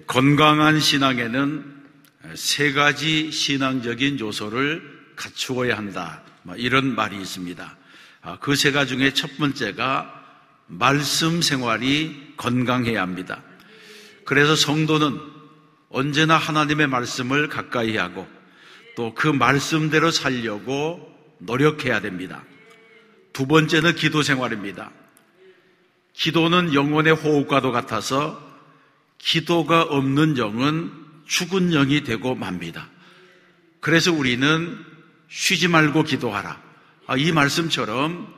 건강한 신앙에는 세 가지 신앙적인 요소를 갖추어야 한다, 이런 말이 있습니다. 그 세 가지 중에 첫 번째가 말씀 생활이 건강해야 합니다. 그래서 성도는 언제나 하나님의 말씀을 가까이 하고 또 그 말씀대로 살려고 노력해야 됩니다. 두 번째는 기도 생활입니다. 기도는 영혼의 호흡과도 같아서 기도가 없는 영은 죽은 영이 되고 맙니다. 그래서 우리는 쉬지 말고 기도하라, 이 말씀처럼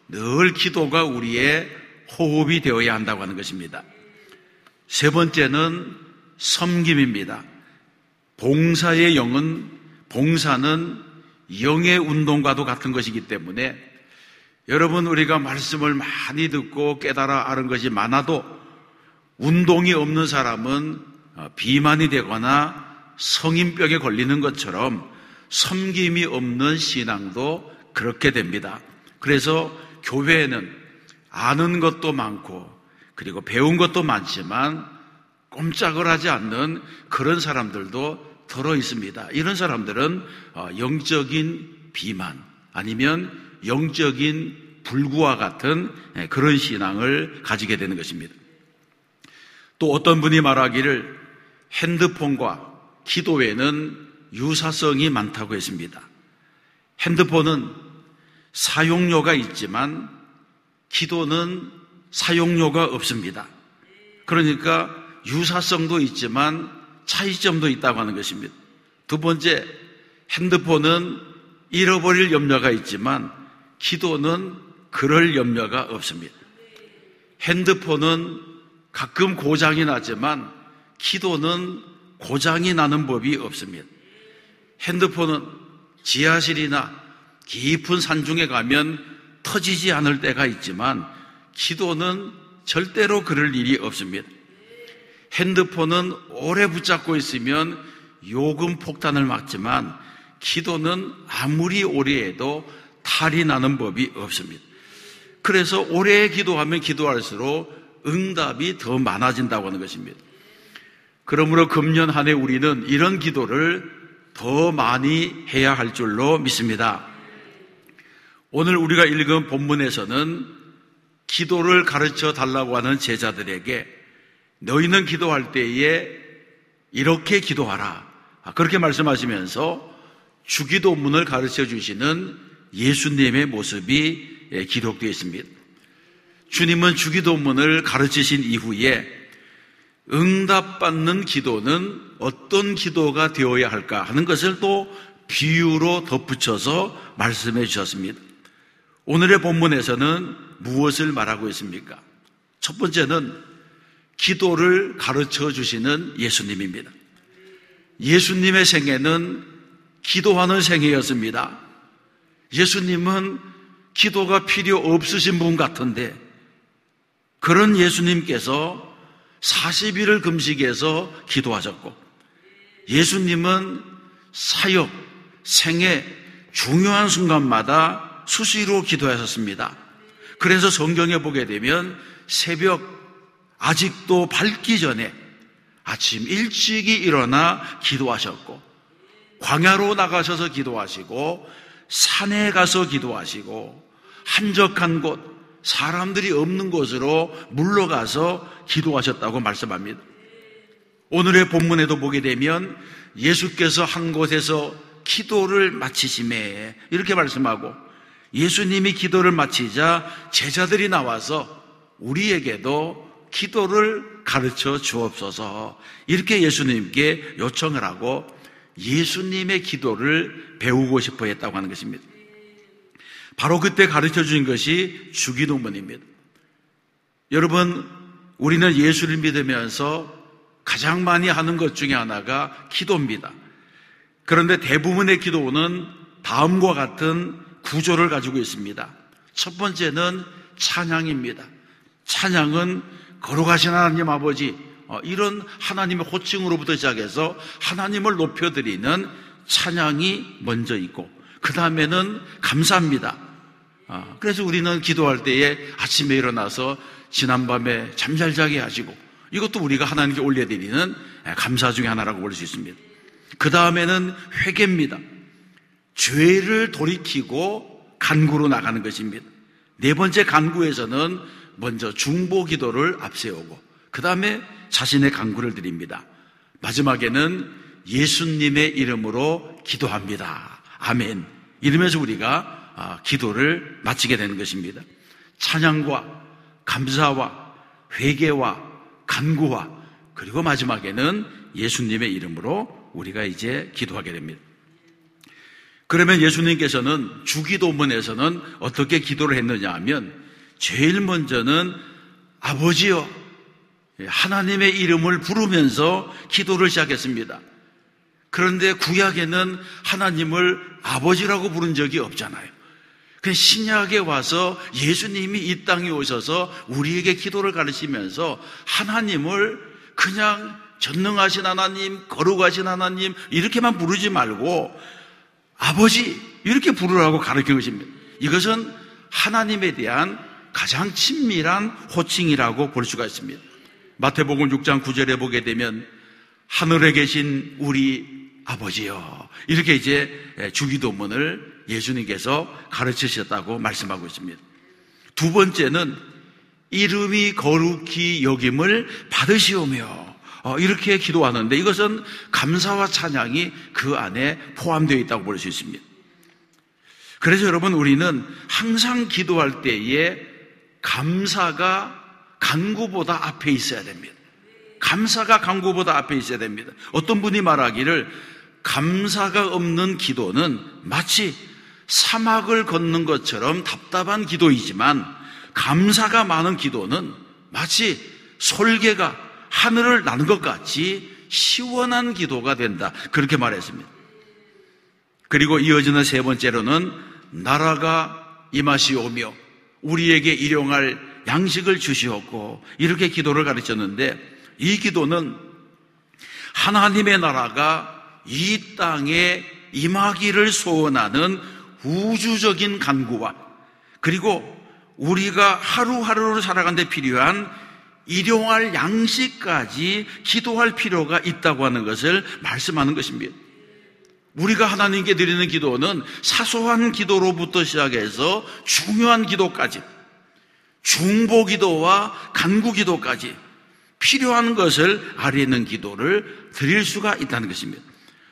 늘 기도가 우리의 호흡이 되어야 한다고 하는 것입니다. 세 번째는 섬김입니다. 봉사의 봉사는 영의 운동과도 같은 것이기 때문에 여러분, 우리가 말씀을 많이 듣고 깨달아 아는 것이 많아도 운동이 없는 사람은 비만이 되거나 성인병에 걸리는 것처럼 섬김이 없는 신앙도 그렇게 됩니다. 그래서 교회에는 아는 것도 많고 그리고 배운 것도 많지만 꼼짝을 하지 않는 그런 사람들도 들어 있습니다. 이런 사람들은 영적인 비만 아니면 영적인 불구와 같은 그런 신앙을 가지게 되는 것입니다. 또 어떤 분이 말하기를 핸드폰과 기도에는 유사성이 많다고 했습니다. 핸드폰은 사용료가 있지만 기도는 사용료가 없습니다. 그러니까 유사성도 있지만 차이점도 있다고 하는 것입니다. 두 번째, 핸드폰은 잃어버릴 염려가 있지만 기도는 그럴 염려가 없습니다. 핸드폰은 가끔 고장이 나지만 기도는 고장이 나는 법이 없습니다. 핸드폰은 지하실이나 깊은 산중에 가면 터지지 않을 때가 있지만 기도는 절대로 그럴 일이 없습니다. 핸드폰은 오래 붙잡고 있으면 요금 폭탄을 맞지만 기도는 아무리 오래 해도 탈이 나는 법이 없습니다. 그래서 오래 기도하면 기도할수록 응답이 더 많아진다고 하는 것입니다. 그러므로 금년 한 해 우리는 이런 기도를 더 많이 해야 할 줄로 믿습니다. 오늘 우리가 읽은 본문에서는 기도를 가르쳐 달라고 하는 제자들에게 너희는 기도할 때에 이렇게 기도하라, 그렇게 말씀하시면서 주기도문을 가르쳐 주시는 예수님의 모습이 기록되어 있습니다. 주님은 주기도문을 가르치신 이후에 응답받는 기도는 어떤 기도가 되어야 할까 하는 것을 또 비유로 덧붙여서 말씀해 주셨습니다. 오늘의 본문에서는 무엇을 말하고 있습니까? 첫 번째는 기도를 가르쳐 주시는 예수님입니다. 예수님의 생애는 기도하는 생애였습니다. 예수님은 기도가 필요 없으신 분 같은데 그런 예수님께서 40일을 금식해서 기도하셨고 예수님은 사역, 생애 중요한 순간마다 수시로 기도하셨습니다. 그래서 성경에 보게 되면 새벽 아직도 밝기 전에 아침 일찍이 일어나 기도하셨고 광야로 나가셔서 기도하시고 산에 가서 기도하시고 한적한 곳, 사람들이 없는 곳으로 물러가서 기도하셨다고 말씀합니다. 오늘의 본문에도 보게 되면 예수께서 한 곳에서 기도를 마치심에 이렇게 말씀하고 예수님이 기도를 마치자 제자들이 나와서 우리에게도 기도를 가르쳐 주옵소서 이렇게 예수님께 요청을 하고 예수님의 기도를 배우고 싶어 했다고 하는 것입니다. 바로 그때 가르쳐 주신 것이 주기도문입니다. 여러분, 우리는 예수를 믿으면서 가장 많이 하는 것 중에 하나가 기도입니다. 그런데 대부분의 기도는 다음과 같은 구조를 가지고 있습니다. 첫 번째는 찬양입니다. 찬양은 거룩하신 하나님 아버지, 이런 하나님의 호칭으로부터 시작해서 하나님을 높여드리는 찬양이 먼저 있고 그 다음에는 감사합니다. 그래서 우리는 기도할 때에 아침에 일어나서 지난밤에 잠 잘 자게 하시고 이것도 우리가 하나님께 올려드리는 감사 중에 하나라고 볼 수 있습니다. 그 다음에는 회개입니다. 죄를 돌이키고 간구로 나가는 것입니다. 네 번째 간구에서는 먼저 중보 기도를 앞세우고 그 다음에 자신의 간구를 드립니다. 마지막에는 예수님의 이름으로 기도합니다. 아멘. 이러면서 우리가 기도를 마치게 되는 것입니다. 찬양과 감사와 회개와 간구와 그리고 마지막에는 예수님의 이름으로 우리가 이제 기도하게 됩니다. 그러면 예수님께서는 주기도문에서는 어떻게 기도를 했느냐 하면 제일 먼저는 아버지여 하나님의 이름을 부르면서 기도를 시작했습니다. 그런데 구약에는 하나님을 아버지라고 부른 적이 없잖아요. 그냥 신약에 와서 예수님이 이 땅에 오셔서 우리에게 기도를 가르치면서 하나님을 그냥 전능하신 하나님, 거룩하신 하나님 이렇게만 부르지 말고 아버지 이렇게 부르라고 가르친 것입니다. 이것은 하나님에 대한 가장 친밀한 호칭이라고 볼 수가 있습니다. 마태복음 6장 9절에 보게 되면 하늘에 계신 우리 아버지여 이렇게 이제 주기도문을 예수님께서 가르치셨다고 말씀하고 있습니다. 두 번째는 이름이 거룩히 여김을 받으시오며 이렇게 기도하는데 이것은 감사와 찬양이 그 안에 포함되어 있다고 볼 수 있습니다. 그래서 여러분 우리는 항상 기도할 때에 감사가 간구보다 앞에 있어야 됩니다. 감사가 간구보다 앞에 있어야 됩니다. 어떤 분이 말하기를 감사가 없는 기도는 마치 사막을 걷는 것처럼 답답한 기도이지만 감사가 많은 기도는 마치 솔개가 하늘을 나는 것 같이 시원한 기도가 된다. 그렇게 말했습니다. 그리고 이어지는 세 번째로는 나라가 임하시오며 우리에게 일용할 양식을 주시옵고 이렇게 기도를 가르쳤는데 이 기도는 하나님의 나라가 이 땅에 임하기를 소원하는 우주적인 간구와 그리고 우리가 하루하루를 살아가는 데 필요한 일용할 양식까지 기도할 필요가 있다고 하는 것을 말씀하는 것입니다. 우리가 하나님께 드리는 기도는 사소한 기도로부터 시작해서 중요한 기도까지 중보 기도와 간구 기도까지 필요한 것을 아뢰는 기도를 드릴 수가 있다는 것입니다.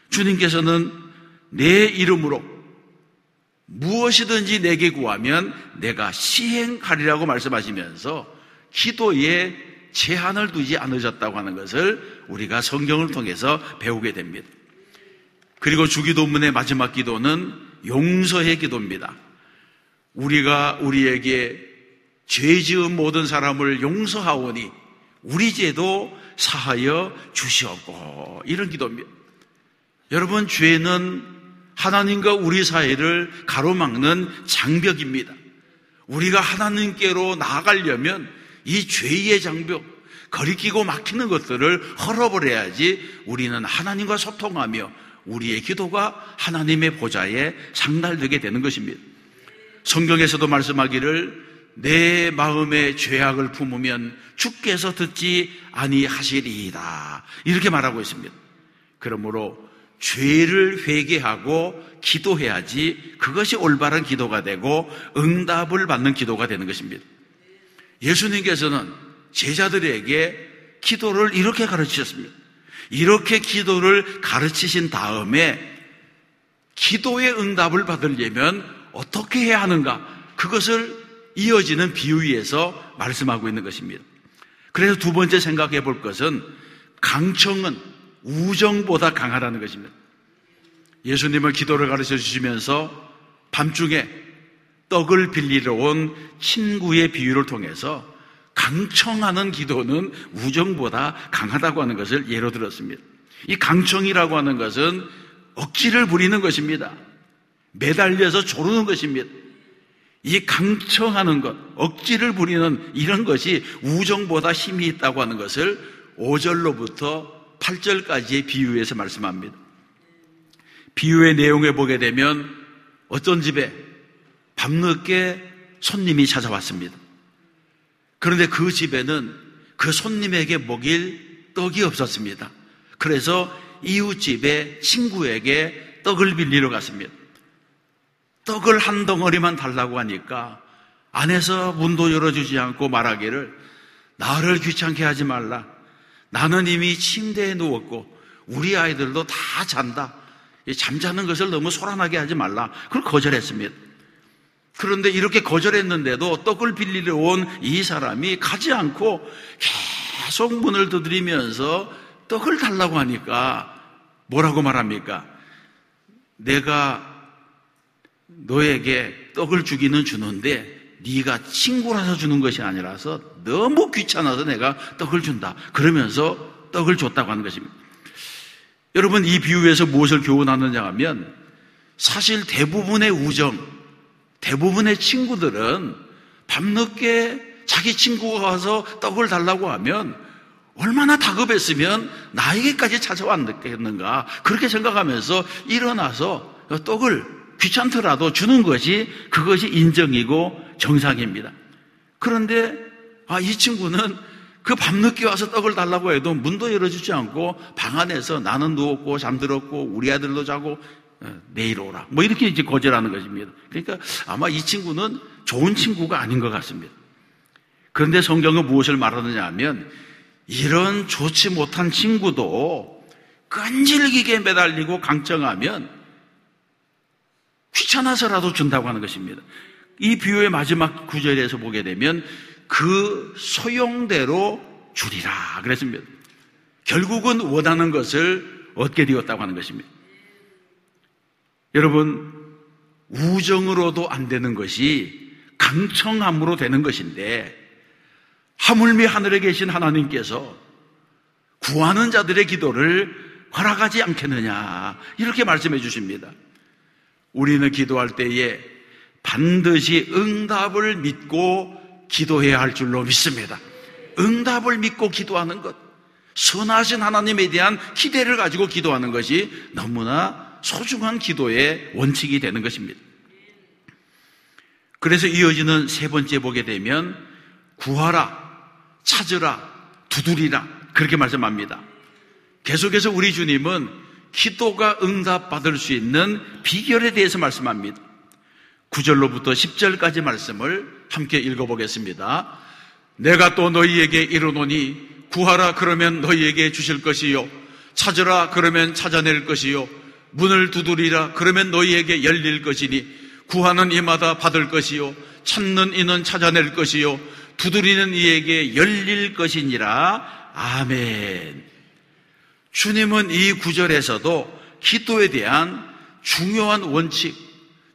주님께서는 내 이름으로 무엇이든지 내게 구하면 내가 시행하리라고 말씀하시면서 기도에 제한을 두지 않으셨다고 하는 것을 우리가 성경을 통해서 배우게 됩니다. 그리고 주기도문의 마지막 기도는 용서의 기도입니다. 우리가 우리에게 죄 지은 모든 사람을 용서하오니 우리 죄도 사하여 주시옵고 이런 기도입니다. 여러분 죄는 하나님과 우리 사이를 가로막는 장벽입니다. 우리가 하나님께로 나아가려면 이 죄의 장벽, 거리끼고 막히는 것들을 헐어버려야지 우리는 하나님과 소통하며 우리의 기도가 하나님의 보좌에 상달되게 되는 것입니다. 성경에서도 말씀하기를 내 마음의 죄악을 품으면 주께서 듣지 아니하시리이다 이렇게 말하고 있습니다. 그러므로 죄를 회개하고 기도해야지 그것이 올바른 기도가 되고 응답을 받는 기도가 되는 것입니다. 예수님께서는 제자들에게 기도를 이렇게 가르치셨습니다. 이렇게 기도를 가르치신 다음에 기도의 응답을 받으려면 어떻게 해야 하는가 그것을 이어지는 비유에서 말씀하고 있는 것입니다. 그래서 두 번째 생각해 볼 것은 강청은 우정보다 강하다는 것입니다. 예수님은 기도를 가르쳐 주시면서 밤중에 떡을 빌리러 온 친구의 비유를 통해서 강청하는 기도는 우정보다 강하다고 하는 것을 예로 들었습니다. 이 강청이라고 하는 것은 억지를 부리는 것입니다. 매달려서 조르는 것입니다. 이 강청하는 것, 억지를 부리는 이런 것이 우정보다 힘이 있다고 하는 것을 5절로부터 8절까지의 비유에서 말씀합니다. 비유의 내용에 보게 되면 어떤 집에 밤늦게 손님이 찾아왔습니다. 그런데 그 집에는 그 손님에게 먹일 떡이 없었습니다. 그래서 이웃집의 친구에게 떡을 빌리러 갔습니다. 떡을 한 덩어리만 달라고 하니까 안에서 문도 열어주지 않고 말하기를 나를 귀찮게 하지 말라. 나는 이미 침대에 누웠고 우리 아이들도 다 잔다. 잠자는 것을 너무 소란하게 하지 말라. 그걸 거절했습니다. 그런데 이렇게 거절했는데도 떡을 빌리러 온 이 사람이 가지 않고 계속 문을 두드리면서 떡을 달라고 하니까 뭐라고 말합니까? 내가 너에게 떡을 주기는 주는데 네가 친구라서 주는 것이 아니라서 너무 귀찮아서 내가 떡을 준다. 그러면서 떡을 줬다고 하는 것입니다. 여러분, 이 비유에서 무엇을 교훈하느냐 하면 사실 대부분의 우정, 대부분의 친구들은 밤늦게 자기 친구가 와서 떡을 달라고 하면 얼마나 다급했으면 나에게까지 찾아왔겠는가 그렇게 생각하면서 일어나서 떡을 귀찮더라도 주는 것이 그것이 인정이고 정상입니다. 그런데 이 친구는 그 밤늦게 와서 떡을 달라고 해도 문도 열어주지 않고 방 안에서 나는 누웠고 잠들었고 우리 아들도 자고 내일 오라 뭐 이렇게 이제 거절하는 것입니다. 그러니까 아마 이 친구는 좋은 친구가 아닌 것 같습니다. 그런데 성경은 무엇을 말하느냐 하면 이런 좋지 못한 친구도 끈질기게 매달리고 강청하면 귀찮아서라도 준다고 하는 것입니다. 이 비유의 마지막 구절에서 보게 되면 그 소용대로 주리라 그랬습니다. 결국은 원하는 것을 얻게 되었다고 하는 것입니다. 여러분, 우정으로도 안 되는 것이 강청함으로 되는 것인데 하물며 하늘에 계신 하나님께서 구하는 자들의 기도를 허락하지 않겠느냐 이렇게 말씀해 주십니다. 우리는 기도할 때에 반드시 응답을 믿고 기도해야 할 줄로 믿습니다. 응답을 믿고 기도하는 것, 선하신 하나님에 대한 기대를 가지고 기도하는 것이 너무나 소중한 기도의 원칙이 되는 것입니다. 그래서 이어지는 세 번째 보게 되면 구하라, 찾으라, 두드리라 그렇게 말씀합니다. 계속해서 우리 주님은 기도가 응답받을 수 있는 비결에 대해서 말씀합니다. 9절로부터 10절까지 말씀을 함께 읽어보겠습니다. 내가 또 너희에게 이르노니 구하라 그러면 너희에게 주실 것이요 찾으라 그러면 찾아낼 것이요 문을 두드리라 그러면 너희에게 열릴 것이니 구하는 이마다 받을 것이요 찾는 이는 찾아낼 것이요 두드리는 이에게 열릴 것이니라. 아멘. 주님은 이 구절에서도 기도에 대한 중요한 원칙,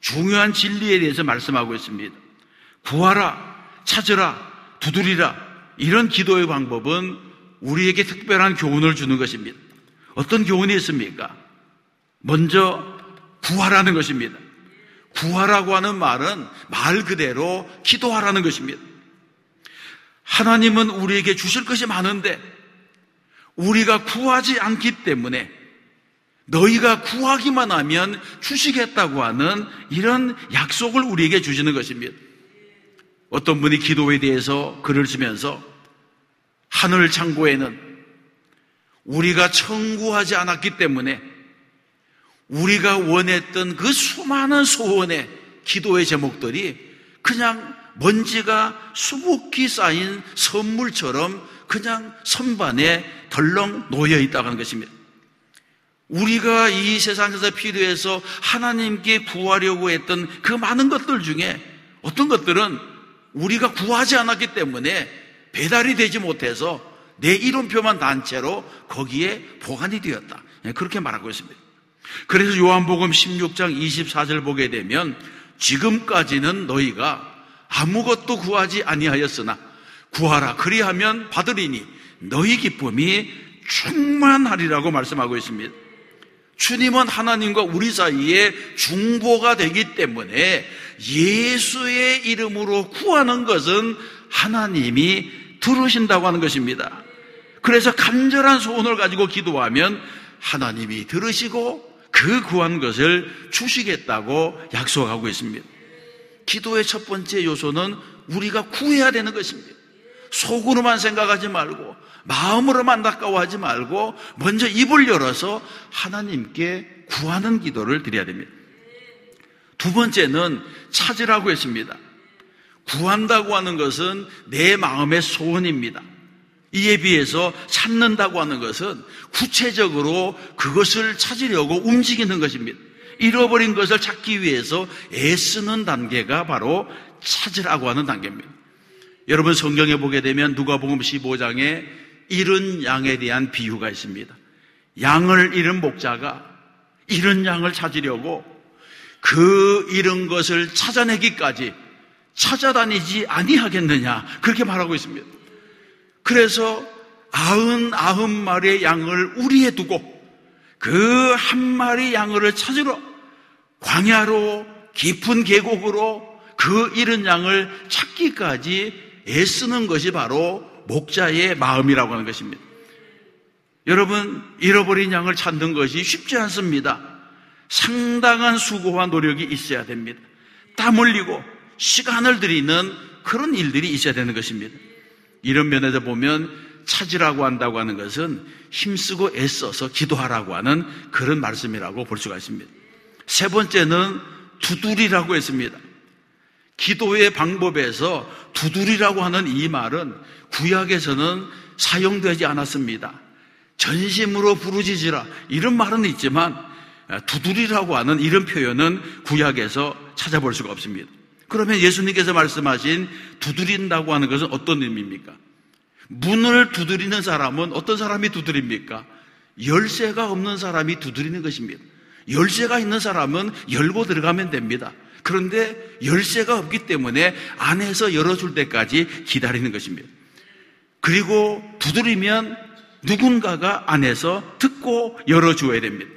중요한 진리에 대해서 말씀하고 있습니다. 구하라, 찾으라, 두드리라 이런 기도의 방법은 우리에게 특별한 교훈을 주는 것입니다. 어떤 교훈이 있습니까? 먼저 구하라는 것입니다. 구하라고 하는 말은 말 그대로 기도하라는 것입니다. 하나님은 우리에게 주실 것이 많은데 우리가 구하지 않기 때문에 너희가 구하기만 하면 주시겠다고 하는 이런 약속을 우리에게 주시는 것입니다. 어떤 분이 기도에 대해서 글을 쓰면서 하늘 창고에는 우리가 청구하지 않았기 때문에 우리가 원했던 그 수많은 소원의 기도의 제목들이 그냥 먼지가 수북히 쌓인 선물처럼 그냥 선반에 덜렁 놓여 있다고 하는 것입니다. 우리가 이 세상에서 필요해서 하나님께 구하려고 했던 그 많은 것들 중에 어떤 것들은 우리가 구하지 않았기 때문에 배달이 되지 못해서 내 이름표만 단 채로 거기에 보관이 되었다. 그렇게 말하고 있습니다. 그래서 요한복음 16장 24절 보게 되면 지금까지는 너희가 아무것도 구하지 아니하였으나 구하라 그리하면 받으리니 너희 기쁨이 충만하리라고 말씀하고 있습니다. 주님은 하나님과 우리 사이에 중보가 되기 때문에 예수의 이름으로 구하는 것은 하나님이 들으신다고 하는 것입니다. 그래서 간절한 소원을 가지고 기도하면 하나님이 들으시고 그 구한 것을 주시겠다고 약속하고 있습니다. 기도의 첫 번째 요소는 우리가 구해야 되는 것입니다. 속으로만 생각하지 말고 마음으로만 안타까워하지 말고 먼저 입을 열어서 하나님께 구하는 기도를 드려야 됩니다. 두 번째는 찾으라고 했습니다. 구한다고 하는 것은 내 마음의 소원입니다. 이에 비해서 찾는다고 하는 것은 구체적으로 그것을 찾으려고 움직이는 것입니다. 잃어버린 것을 찾기 위해서 애쓰는 단계가 바로 찾으라고 하는 단계입니다. 여러분 성경에 보게 되면 누가복음 15장에 잃은 양에 대한 비유가 있습니다. 양을 잃은 목자가 잃은 양을 찾으려고 그 잃은 것을 찾아내기까지 찾아다니지 아니하겠느냐 그렇게 말하고 있습니다. 그래서 99마리의 양을 우리에 두고 그 한 마리 양을 찾으러 광야로 깊은 계곡으로 그 잃은 양을 찾기까지 애쓰는 것이 바로 목자의 마음이라고 하는 것입니다. 여러분, 잃어버린 양을 찾는 것이 쉽지 않습니다. 상당한 수고와 노력이 있어야 됩니다. 땀 흘리고 시간을 들이는 그런 일들이 있어야 되는 것입니다. 이런 면에서 보면 찾으라고 한다고 하는 것은 힘쓰고 애써서 기도하라고 하는 그런 말씀이라고 볼 수가 있습니다. 세 번째는 두드리라고 했습니다. 기도의 방법에서 두드리라고 하는 이 말은 구약에서는 사용되지 않았습니다. 전심으로 부르짖으라 이런 말은 있지만 두드리라고 하는 이런 표현은 구약에서 찾아볼 수가 없습니다. 그러면 예수님께서 말씀하신 두드린다고 하는 것은 어떤 의미입니까? 문을 두드리는 사람은 어떤 사람이 두드립니까? 열쇠가 없는 사람이 두드리는 것입니다. 열쇠가 있는 사람은 열고 들어가면 됩니다. 그런데 열쇠가 없기 때문에 안에서 열어줄 때까지 기다리는 것입니다. 그리고 두드리면 누군가가 안에서 듣고 열어줘야 됩니다.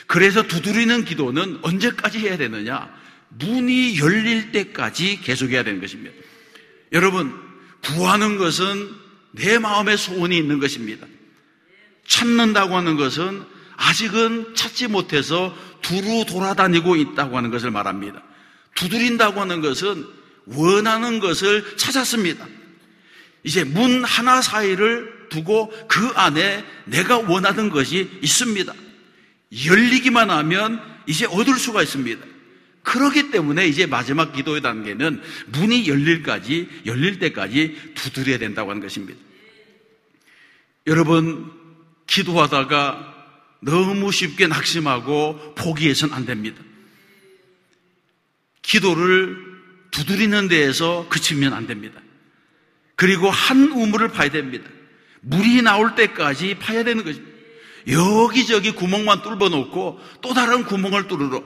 그래서 두드리는 기도는 언제까지 해야 되느냐? 문이 열릴 때까지 계속해야 되는 것입니다. 여러분, 구하는 것은 내 마음의 소원이 있는 것입니다. 찾는다고 하는 것은 아직은 찾지 못해서 두루 돌아다니고 있다고 하는 것을 말합니다. 두드린다고 하는 것은 원하는 것을 찾았습니다. 이제 문 하나 사이를 두고 그 안에 내가 원하는 것이 있습니다. 열리기만 하면 이제 얻을 수가 있습니다. 그렇기 때문에 이제 마지막 기도의 단계는 문이 열릴 때까지 두드려야 된다고 하는 것입니다. 여러분, 기도하다가 너무 쉽게 낙심하고 포기해서는 안 됩니다. 기도를 두드리는 데에서 그치면 안 됩니다. 그리고 한 우물을 파야 됩니다. 물이 나올 때까지 파야 되는 것입니다. 여기저기 구멍만 뚫어놓고 또 다른 구멍을 뚫으러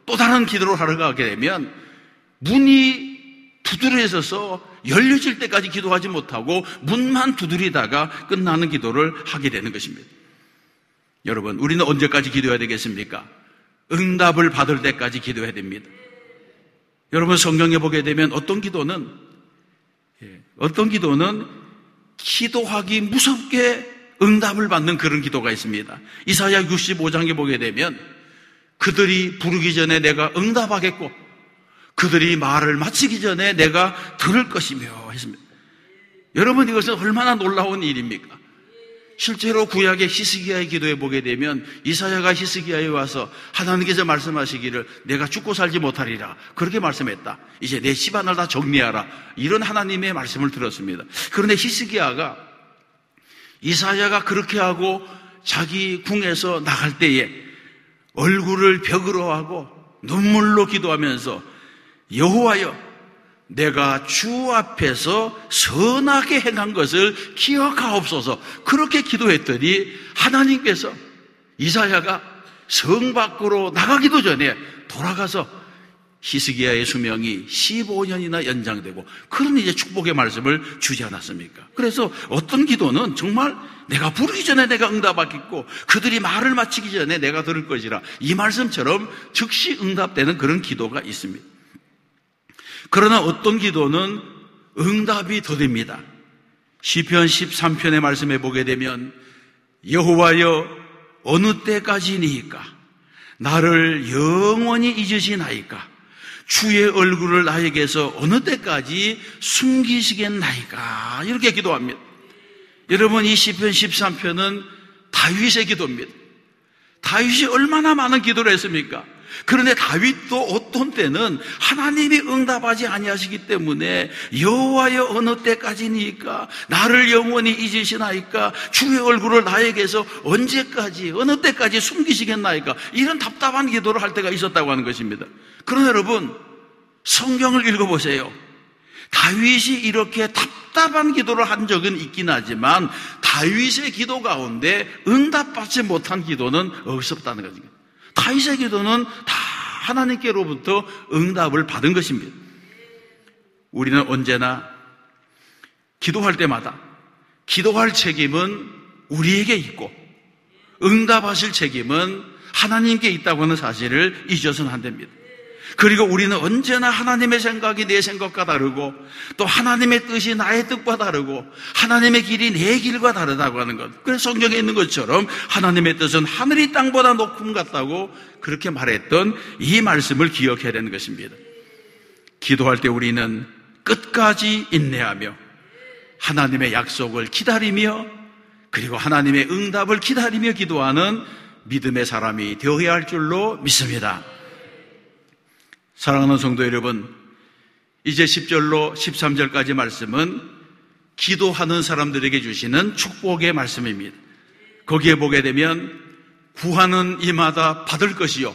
또 다른 기도를 하러 가게 되면 문이 두드려져서 열려질 때까지 기도하지 못하고 문만 두드리다가 끝나는 기도를 하게 되는 것입니다. 여러분, 우리는 언제까지 기도해야 되겠습니까? 응답을 받을 때까지 기도해야 됩니다. 여러분, 성경에 보게 되면 어떤 기도는 기도하기 무섭게 응답을 받는 그런 기도가 있습니다. 이사야 65장에 보게 되면 그들이 부르기 전에 내가 응답하겠고 그들이 말을 마치기 전에 내가 들을 것이며 했습니다. 여러분, 이것은 얼마나 놀라운 일입니까? 실제로 구약의 히스기야의 기도에 보게 되면 이사야가 히스기야에 와서 하나님께서 말씀하시기를 내가 죽고 살지 못하리라 그렇게 말씀했다. 이제 내 집안을 다 정리하라 이런 하나님의 말씀을 들었습니다. 그런데 히스기야가 이사야가 그렇게 하고 자기 궁에서 나갈 때에 얼굴을 벽으로 하고 눈물로 기도하면서 여호와여 내가 주 앞에서 선하게 행한 것을 기억하옵소서 그렇게 기도했더니 하나님께서 이사야가 성 밖으로 나가기도 전에 돌아가서 히스기야의 수명이 15년이나 연장되고 그런 이제 축복의 말씀을 주지 않았습니까? 그래서 어떤 기도는 정말 내가 부르기 전에 내가 응답받겠고 그들이 말을 마치기 전에 내가 들을 것이라 이 말씀처럼 즉시 응답되는 그런 기도가 있습니다. 그러나 어떤 기도는 응답이 더딥니다. 시편 13편의 말씀에 보게 되면 여호와여 어느 때까지니이까 나를 영원히 잊으시나이까 주의 얼굴을 나에게서 어느 때까지 숨기시겠나이까? 이렇게 기도합니다. 여러분, 이 시편 13편은 다윗의 기도입니다. 다윗이 얼마나 많은 기도를 했습니까? 그런데 다윗도 어떤 때는 하나님이 응답하지 아니하시기 때문에 여호와여 어느 때까지니까 나를 영원히 잊으시나이까? 주의 얼굴을 나에게서 언제까지 어느 때까지 숨기시겠나이까? 이런 답답한 기도를 할 때가 있었다고 하는 것입니다. 그러나 여러분, 성경을 읽어보세요. 다윗이 이렇게 답답한 기도를 한 적은 있긴 하지만 다윗의 기도 가운데 응답받지 못한 기도는 없었다는 것입니다. 다윗의 기도는 다 하나님께로부터 응답을 받은 것입니다. 우리는 언제나 기도할 때마다 기도할 책임은 우리에게 있고 응답하실 책임은 하나님께 있다고 하는 사실을 잊어서는 안 됩니다. 그리고 우리는 언제나 하나님의 생각이 내 생각과 다르고 또 하나님의 뜻이 나의 뜻과 다르고 하나님의 길이 내 길과 다르다고 하는 것. 그래서 성경에 있는 것처럼 하나님의 뜻은 하늘이 땅보다 높음 같다고 그렇게 말했던 이 말씀을 기억해야 되는 것입니다. 기도할 때 우리는 끝까지 인내하며 하나님의 약속을 기다리며 그리고 하나님의 응답을 기다리며 기도하는 믿음의 사람이 되어야 할 줄로 믿습니다. 사랑하는 성도 여러분, 이제 10절로 13절까지 말씀은 기도하는 사람들에게 주시는 축복의 말씀입니다. 거기에 보게 되면 구하는 이마다 받을 것이요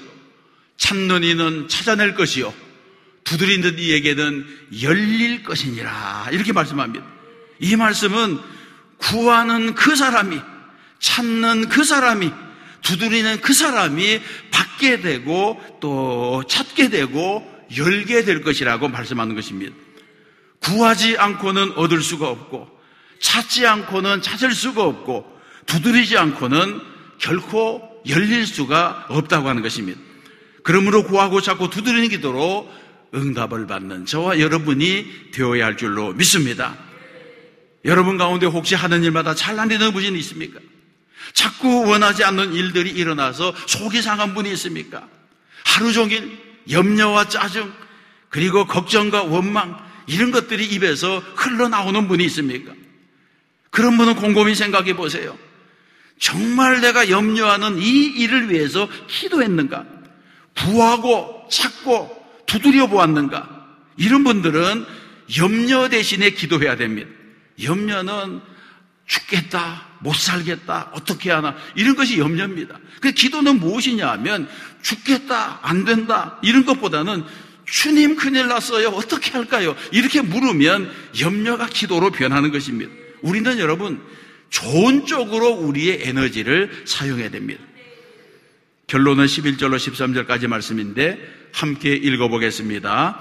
찾는 이는 찾아낼 것이요 두드리는 이에게는 열릴 것이니라 이렇게 말씀합니다. 이 말씀은 구하는 그 사람이 찾는 그 사람이 두드리는 그 사람이 받게 되고 또 찾게 되고 열게 될 것이라고 말씀하는 것입니다. 구하지 않고는 얻을 수가 없고 찾지 않고는 찾을 수가 없고 두드리지 않고는 결코 열릴 수가 없다고 하는 것입니다. 그러므로 구하고 찾고 두드리는 기도로 응답을 받는 저와 여러분이 되어야 할 줄로 믿습니다. 여러분 가운데 혹시 하는 일마다 잘안 되는 분이 있습니까? 자꾸 원하지 않는 일들이 일어나서 속이 상한 분이 있습니까? 하루 종일 염려와 짜증 그리고 걱정과 원망 이런 것들이 입에서 흘러나오는 분이 있습니까? 그런 분은 곰곰이 생각해 보세요. 정말 내가 염려하는 이 일을 위해서 기도했는가? 구하고 찾고 두드려 보았는가? 이런 분들은 염려 대신에 기도해야 됩니다. 염려는 죽겠다, 못 살겠다, 어떻게 하나 이런 것이 염려입니다. 그 기도는 무엇이냐 하면 죽겠다, 안 된다 이런 것보다는 주님 큰일 났어요, 어떻게 할까요? 이렇게 물으면 염려가 기도로 변하는 것입니다. 우리는 여러분 좋은 쪽으로 우리의 에너지를 사용해야 됩니다. 결론은 11절로 13절까지 말씀인데 함께 읽어보겠습니다.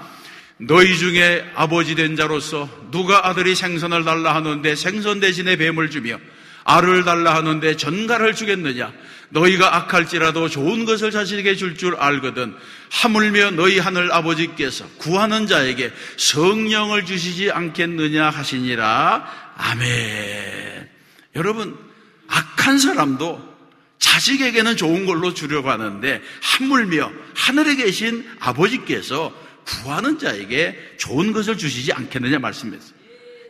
너희 중에 아버지 된 자로서 누가 아들이 생선을 달라 하는데 생선 대신에 뱀을 주며 알을 달라 하는데 전갈을 주겠느냐? 너희가 악할지라도 좋은 것을 자식에게 줄 줄 알거든 하물며 너희 하늘 아버지께서 구하는 자에게 성령을 주시지 않겠느냐 하시니라. 아멘. 여러분, 악한 사람도 자식에게는 좋은 걸로 주려고 하는데 하물며 하늘에 계신 아버지께서 구하는 자에게 좋은 것을 주시지 않겠느냐 말씀했어요.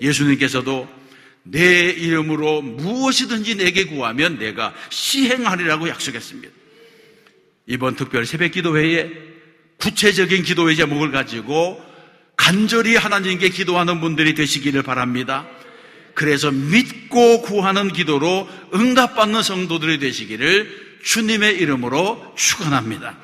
예수님께서도 내 이름으로 무엇이든지 내게 구하면 내가 시행하리라고 약속했습니다. 이번 특별 새벽 기도회에 구체적인 기도의 제목을 가지고 간절히 하나님께 기도하는 분들이 되시기를 바랍니다. 그래서 믿고 구하는 기도로 응답받는 성도들이 되시기를 주님의 이름으로 축원합니다.